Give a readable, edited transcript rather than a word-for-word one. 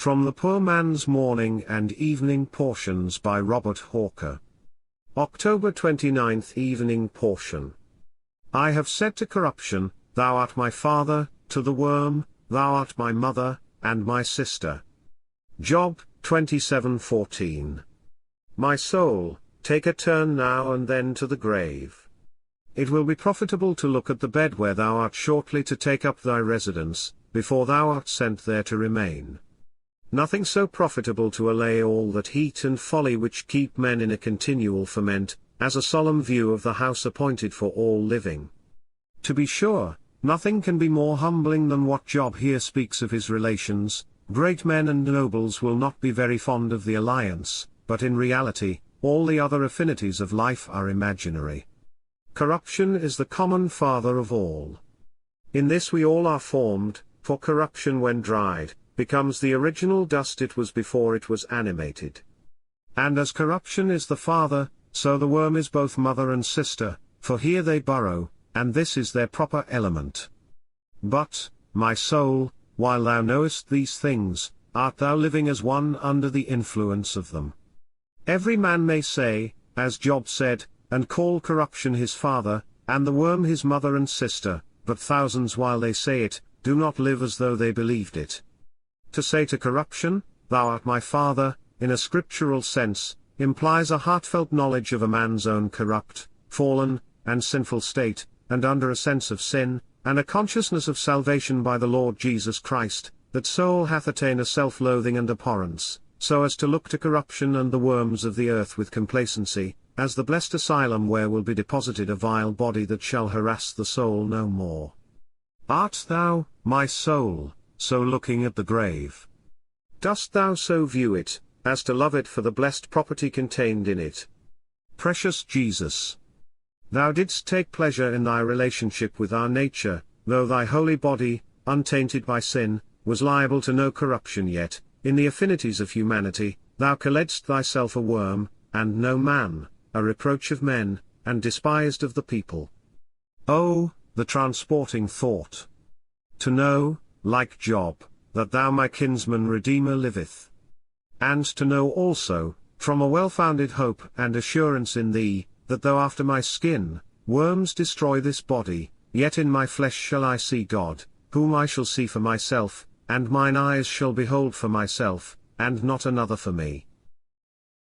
From the Poor Man's Morning and Evening Portions by Robert Hawker. October 29th Evening Portion. I have said to corruption, Thou art my father, to the worm, Thou art my mother, and my sister. Job 27:14. My soul, take a turn now and then to the grave. It will be profitable to look at the bed where thou art shortly to take up thy residence, before thou art sent there to remain. Nothing so profitable to allay all that heat and folly which keep men in a continual ferment, as a solemn view of the house appointed for all living. To be sure, nothing can be more humbling than what Job here speaks of his relations. Great men and nobles will not be very fond of the alliance, but in reality, all the other affinities of life are imaginary. Corruption is the common father of all. In this we all are formed, for corruption when dried, becomes the original dust it was before it was animated. And as corruption is the father, so the worm is both mother and sister, for here they burrow, and this is their proper element. But, my soul, while thou knowest these things, art thou living as one under the influence of them? Every man may say, as Job said, and call corruption his father, and the worm his mother and sister, but thousands while they say it, do not live as though they believed it. To say to corruption, Thou art my father, in a scriptural sense, implies a heartfelt knowledge of a man's own corrupt, fallen, and sinful state, and under a sense of sin, and a consciousness of salvation by the Lord Jesus Christ, that soul hath attained a self-loathing and abhorrence, so as to look to corruption and the worms of the earth with complacency, as the blessed asylum where will be deposited a vile body that shall harass the soul no more. Art thou, my soul, so looking at the grave? Dost thou so view it, as to love it for the blessed property contained in it? Precious Jesus! Thou didst take pleasure in thy relationship with our nature, though thy holy body, untainted by sin, was liable to no corruption, yet, in the affinities of humanity, thou colledst thyself a worm, and no man, a reproach of men, and despised of the people. Oh, the transporting thought! To know, like Job, that thou my kinsman Redeemer liveth. And to know also, from a well-founded hope and assurance in thee, that though after my skin, worms destroy this body, yet in my flesh shall I see God, whom I shall see for myself, and mine eyes shall behold for myself, and not another for me.